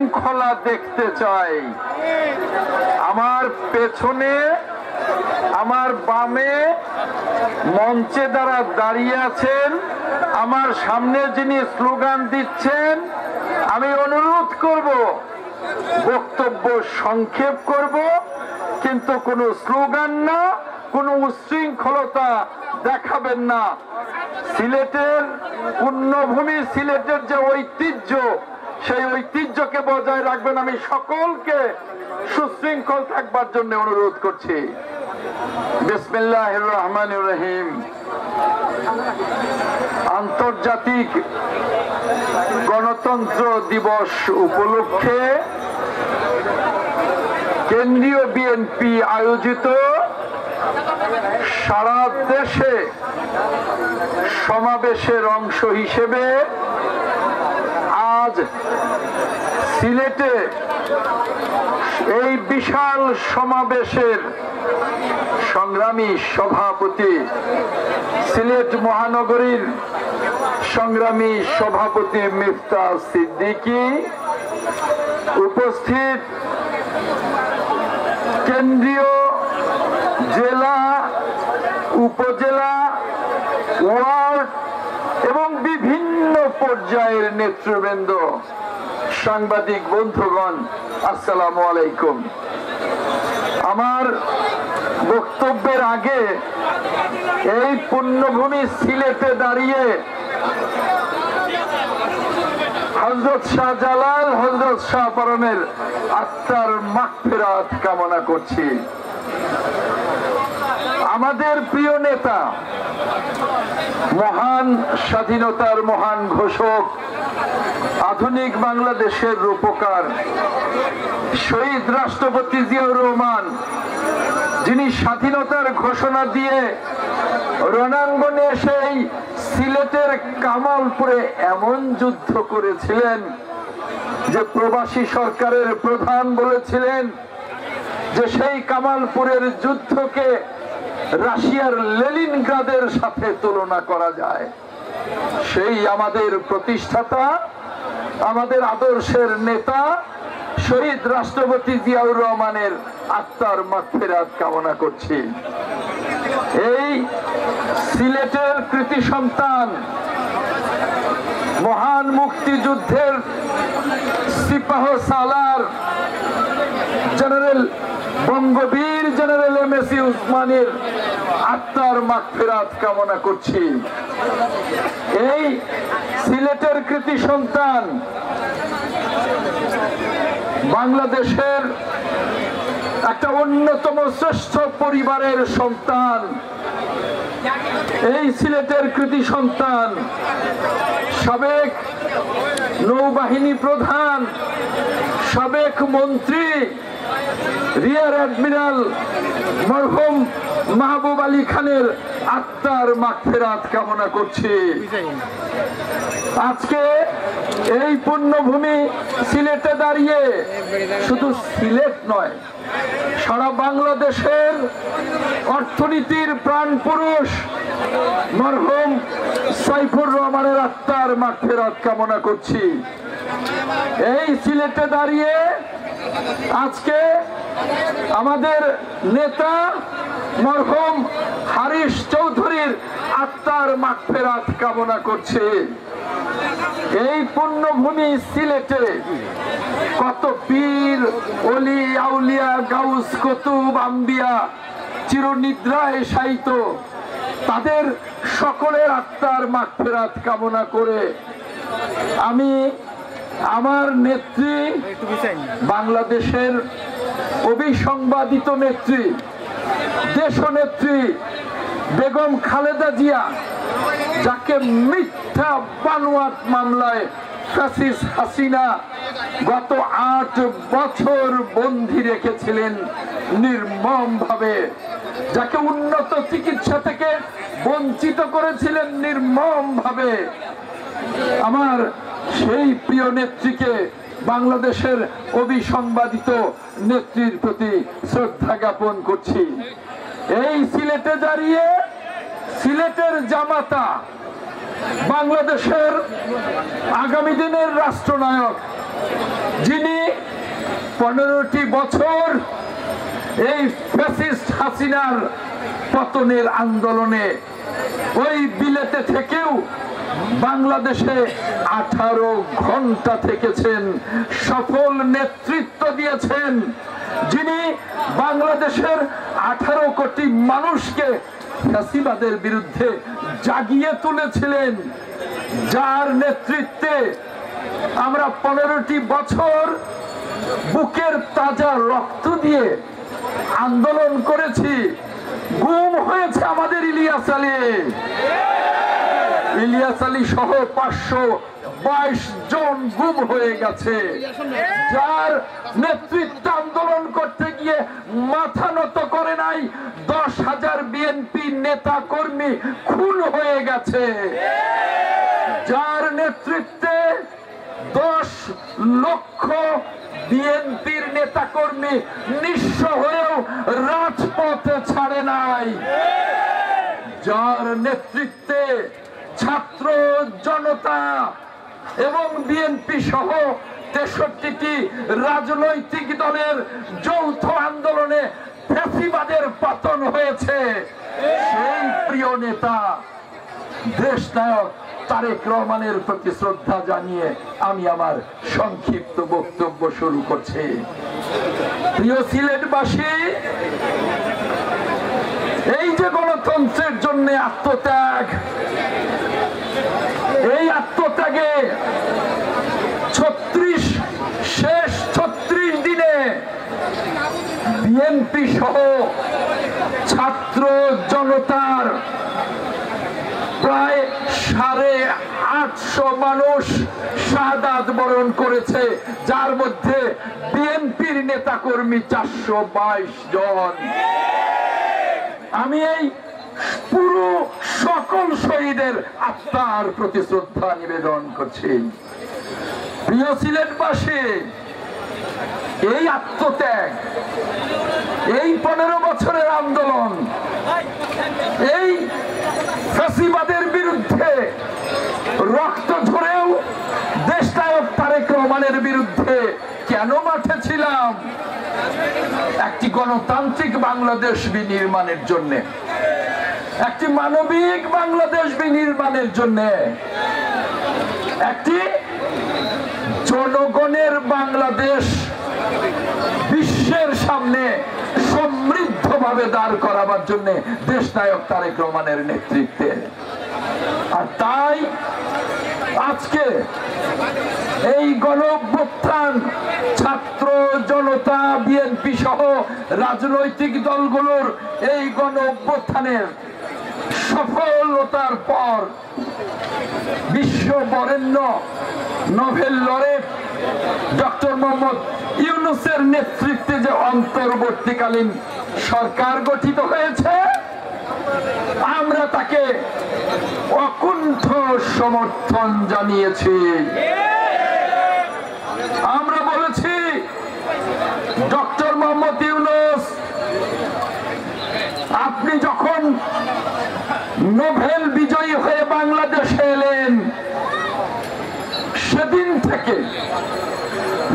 শৃঙ্খলা দেখতে চাই। আমার পেছনে, আমার বামে মঞ্চে যারা দাঁড়িয়ে আছেন, আমার সামনে যিনি স্লোগান দিচ্ছেন, আমি অনুরোধ করব বক্তব্য সংক্ষেপ করব, কিন্তু কোনো স্লোগান না, কোনো উচ্ছৃঙ্খলতা দেখাবেন না। সিলেটের পুণ্যভূমি, সিলেটের যে ঐতিহ্য, সেই ঐতিহ্যকে বজায় রাখবেন। আমি সকলকে সুশৃঙ্খল থাকবার জন্য অনুরোধ করছি। বিসমিল্লাহির রহমানির রহিম। আন্তর্জাতিক গণতন্ত্র দিবস উপলক্ষে কেন্দ্রীয় বিএনপি আয়োজিত সারা দেশে সমাবেশের অংশ হিসেবে আজ সিলেটে এই বিশাল সমাবেশের সংগ্রামী সভাপতি, সিলেট মহানগরীর সংগ্রামী সভাপতি মিফতা সিদ্দিকী, উপস্থিত কেন্দ্রীয়, জেলা, উপজেলা, ওয়ার্ড এবং বিভিন্ন পর্যায়ের নেতৃবৃন্দ, সাংবাদিক বন্ধুগণ, আসসালামু আলাইকুম। আমার বক্তব্যের আগে এই পুণ্যভূমি সিলেটে দাঁড়িয়ে হযরত শাহজালাল, হযরত শাহপরানের আত্মার মাগফিরাত কামনা করছি। আমাদের প্রিয় নেতা, মহান স্বাধীনতার মহান ঘোষক, আধুনিক বাংলাদেশের রূপকার শহীদ রাষ্ট্রপতি জিয়াউর রহমান, যিনি স্বাধীনতার ঘোষণা দিয়ে রণাঙ্গনে সেই সিলেটের কামালপুরে এমন যুদ্ধ করেছিলেন যে প্রবাসী সরকারের প্রধান বলেছিলেন যে সেই কামালপুরের যুদ্ধকে রাশিয়ার লেনিনগ্রাদের সাথে তুলনা করা যায়। সেই আমাদের প্রতিষ্ঠাতা, আমাদের আদর্শের নেতা শহীদ রাষ্ট্রপতি জিয়াউর রহমানের আত্মার মাগফিরাত কামনা করছি। এই সিলেটের কৃতি সন্তান, মহান মুক্তিযুদ্ধের সিপাহ সালার জেনারেল, বঙ্গবীর জেনারেল এমএসি উসমানের আত্মার মাগফিরাত কামনা করছি। এই সিলেটের কৃতি সন্তান, বাংলাদেশের একটা অন্যতম শ্রেষ্ঠ পরিবারের সন্তান, এই সিলেটের কৃতি সন্তান, সাবেক নৌবাহিনী প্রধান, সাবেক মন্ত্রী, রিয়ার অ্যাডমিরাল মরহুম মাহবুব আলী খানের আত্মার মাগফিরাত কামনা করছি। আজকে এই পুণ্যভূমি সিলেটে দাঁড়িয়ে শুধু সিলেট নয়, সারা বাংলাদেশের অর্থনীতির প্রাণ পুরুষ মরহুম সাইফুর রহমানের আত্মার মাগফিরাত কামনা করছি। এই সিলেটে দাঁড়িয়ে আজকে আমাদের নেতা মরহুম হারিস চৌধুরীর আত্মার মাগফিরাত কামনা করছে। এই পুণ্যভূমি সিলেটে কত পীর, ওলি, আউলিয়া, গাউস, কুতুব, আম্বিয়া চিরনিদ্রায় শায়িত, তাদের সকলের আত্মার মাগফিরাত কামনা করে আমি আমার নেত্রী, বাংলাদেশের অবিসংবাদিত নেত্রী, দেশনেত্রী বেগম খালেদা জিয়া, যাকে মিথ্যা বানোয়াট মামলায় ফ্যাসিস্ট হাসিনা গত 8 বছর বন্দী রেখেছিলেন নির্মম ভাবে, যাকে উন্নত চিকিৎসা থেকে বঞ্চিত করেছিলেন নির্মম ভাবে, আমার সেই প্রিয় নেত্রীকে, বাংলাদেশের অবিসংবাদিত নেত্রীর প্রতি শ্রদ্ধা জ্ঞাপন করছি। এই সিলেটে দাঁড়িয়ে সিলেটের জামাতা, বাংলাদেশের আগামী দিনের রাষ্ট্রনায়ক, যিনি 15টি বছর এই ফ্যাসিস্ট হাসিনার পতনের আন্দোলনে ওই বিলেতে থেকেও বাংলাদেশে 18 ঘন্টা থেকেছেন, সফল নেতৃত্ব দিয়েছেন, যিনি বাংলাদেশের 18 কোটি মানুষকে ফ্যাসিবাদের বিরুদ্ধে জাগিয়ে তুলেছিলেন, যার নেতৃত্বে আমরা 15টি বছর বুকের তাজা রক্ত দিয়ে আন্দোলন করেছি। গুম হয়েছে আমাদের ইলিয়াস আলী সহ 522 জন গুম হয়ে গেছে, যার নেতৃত্বে আন্দোলন করতে গিয়ে মাথা নত করে নাই 10,000 বিএনপি নেতা কর্মী খুন হয়ে গেছে, যার নেতৃত্বে 10 লক্ষ বিএনপির নেতা কর্মী নিঃস্ব হয়েও রাজপথে ছাড়ে নাই, যার নেতৃত্বে ছাত্র জনতা এবং বিএনপি সহ 63টি রাজনৈতিক দলের যৌথ আন্দোলনে ফ্যাসিবাদের পতন হয়েছে, সেই প্রিয় নেতা দেশনায়ক তারেক রহমানের প্রতি শ্রদ্ধা জানিয়ে আমি আমার সংক্ষিপ্ত বক্তব্য শুরু করছি। প্রিয় সিলেটবাসী, এই যে গণতন্ত্রের জন্য আত্মত্যাগ, এই আত্মত্যাগে শেষ 36 দিনে বিএনপি সহ ছাত্র জনতার প্রায় 850 মানুষ শাহাদাত বরণ করেছে, যার মধ্যে বিএনপির নেতা কর্মী 422 জন। আমি এই পুরো সকল শহীদের আত্মার প্রতি শ্রদ্ধা নিবেদন করছি। প্রিয় সিলেটবাসী, এই আত্মত্যাগ, এই 15 বছরের আন্দোলন, এই ফ্যাসিবাদের বিরুদ্ধে রক্ত ঝরেও দেশনায়ক তারেক রহমানের বিরুদ্ধে কেন মাঠে ছিলাম? একটি গণতান্ত্রিক বাংলাদেশ বিনির্মাণের জন্য, একটি মানবিক বাংলাদেশ বিনির্মাণের জন্য, একটি জনগণের বাংলাদেশ বিশ্বের সামনে সমৃদ্ধভাবে দাঁড় করাবার জন্য দেশনায়ক তারেক রহমানের নেতৃত্বে। আর তাই আজকে এই গণঅভ্যুত্থান ছাত্র জনতা বিএনপি সহ রাজনৈতিক দলগুলোর এই গণঅভ্যুত্থানের সফলতার পর বিশ্ব বরেণ্য নোবেল লরেট ডক্টর মোহাম্মদ ইউনূসের নেতৃত্বে যে অন্তর্বর্তীকালীন সরকার গঠিত হয়েছে, আমরা তাকে অকুণ্ঠ সমর্থন জানিয়েছি। আমরা বলেছি, ডক্টর মোহাম্মদ ইউনূস, আপনি যখন নোবেল বিজয়ী হয়ে বাংলাদেশে এলেন, সেদিন থেকে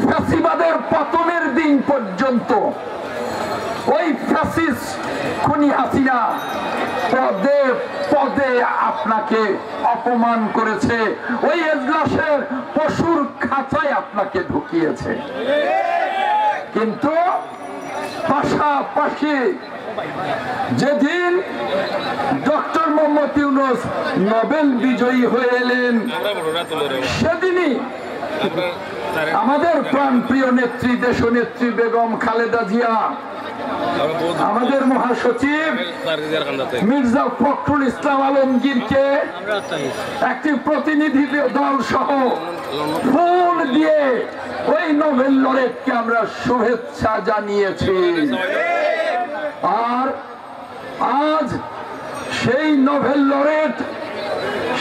ফ্যাসিবাদের পতনের দিন পর্যন্ত ওই ফ্যাসিস্ট খুনি হাসিনা পদে পদে আপনাকে অপমান করেছে, ওই এজলাসের পশুর খাঁচায় আপনাকে ঢুকিয়েছে। কিন্তু পাশাপাশি যেদিন ডক্টর মোহাম্মদ ইউনূস নোবেল বিজয়ী হয়ে এলেন, সেদিনই আমাদের প্রাণপ্রিয় নেত্রী দেশনেত্রী বেগম খালেদা জিয়া, আমাদের মহাসচিব মির্জা ফখরুল ইসলাম আলমগীরকে একটি প্রতিনিধি দল সহ ফুল দিয়ে ওই নোবেল লরেটকে আমরা শুভেচ্ছা জানিয়েছি। আর আজ সেই নোবেল লরেট,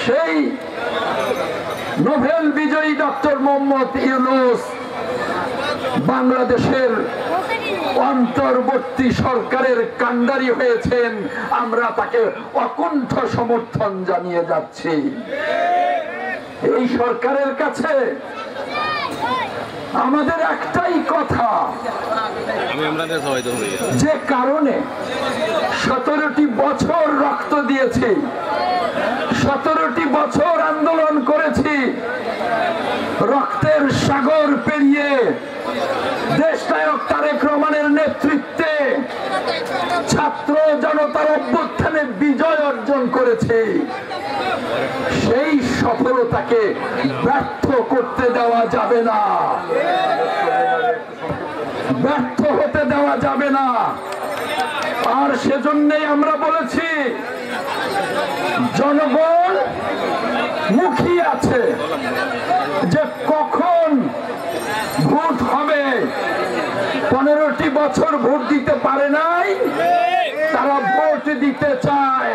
সেই নোবেল বিজয়ী ডক্টর মোহাম্মদ ইউনূস বাংলাদেশের অন্তর্বর্তী সরকারের কাণ্ডারি হয়েছেন। আমরা তাকে অকুণ্ঠ সমর্থন জানিয়ে যাচ্ছি। এই সরকারের কাছে আমাদের একটাই কথা, যে কারণে 17টি বছর রক্ত দিয়েছি, 17টি বছর আন্দোলন করেছি, রক্তের সাগর পেরিয়ে দেশনায়ক তারেক রহমানের নেতৃত্বে ছাত্র জনতার অভ্যুত্থানে বিজয় অর্জন করেছে। সেই সফলতাকে ব্যর্থ করতে দেওয়া যাবে না, ব্যর্থ হতে দেওয়া যাবে না। আর সেজন্যই আমরা বলেছি, জনগণ মুখিয়ে আছে যে কখন ভোট হবে। 15টি বছর ভোট দিতে পারে নাই, তারা ভোট দিতে চায়।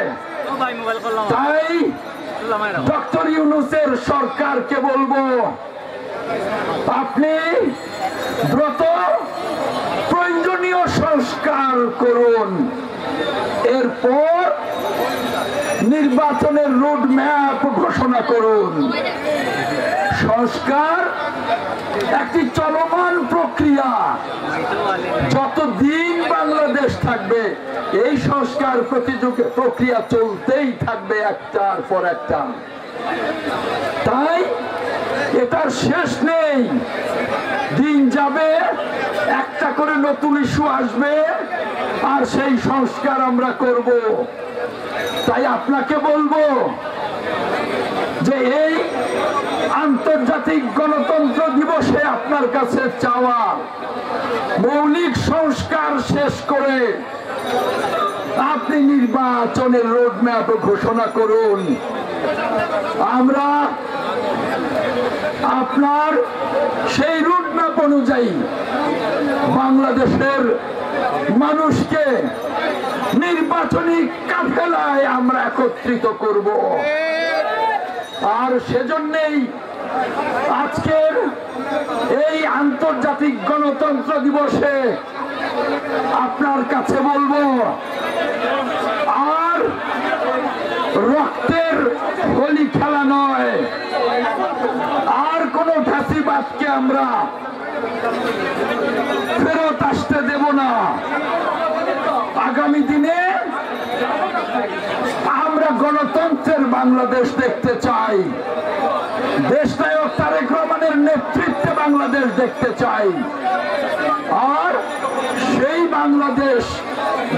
তাই ডক্টর ইউনূসের সরকারকে বলবো, আপনি দ্রুত প্রয়োজনীয় সংস্কার করুন, এরপর নির্বাচনের রোড ম্যাপ ঘোষণা করুন। সংস্কার একটি চলমান প্রক্রিয়া, যতদিন বাংলাদেশ থাকবে এই সংস্কার প্রক্রিয়া চলতেই থাকবে একটার পর একটা। তাই এটার শেষ নেই, দিন যাবে, একটা করে নতুন ইস্যু আসবে, আর সেই সংস্কার আমরা করব। তাই আপনাকে বলবো যে এই আন্তর্জাতিক গণতন্ত্র দিবসে আপনার কাছে চাওয়া, মৌলিক সংস্কার শেষ করে আপনি নির্বাচনের রোডম্যাপ ঘোষণা করুন। আমরা আপনার সেই রোডম্যাপ অনুযায়ী বাংলাদেশের মানুষকে নির্বাচনী কাফেলায় আমরা একত্রিত করব। আর সেজন্যই আজকের এই আন্তর্জাতিক গণতন্ত্র দিবসে আপনার কাছে বলবো, আর রক্তের হোলি খেলা নয়, আর কোন ফ্যাসিবাদকে আমরা ফেরত আসতে দেব না। আগামী দিনে আমরা গণতন্ত্রের বাংলাদেশ দেখতে চাই, দেশনায়ক তারেক রহমানের নেতৃত্বে বাংলাদেশ দেখতে চাই। আর সেই বাংলাদেশ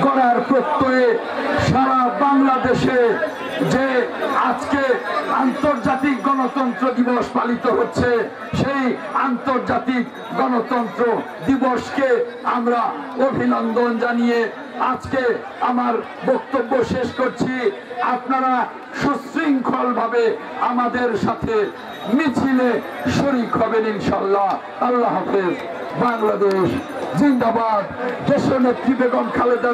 গড়ার প্রত্যয়ে সারা বাংলাদেশে যে আজকে আন্তর্জাতিক গণতন্ত্র দিবস পালিত হচ্ছে, সেই আন্তর্জাতিক গণতন্ত্র দিবসকে আমরা অভিনন্দন জানিয়ে আজকে আমার বক্তব্য শেষ করছি। আপনারা সুশৃঙ্খল ভাবে আমাদের সাথে মিছিলে শরীক হবেন ইনশাআল্লাহ। আল্লাহ হাফেজ। বাংলাদেশ জিন্দাবাদ। দেশনেত্রী বেগম খালেদা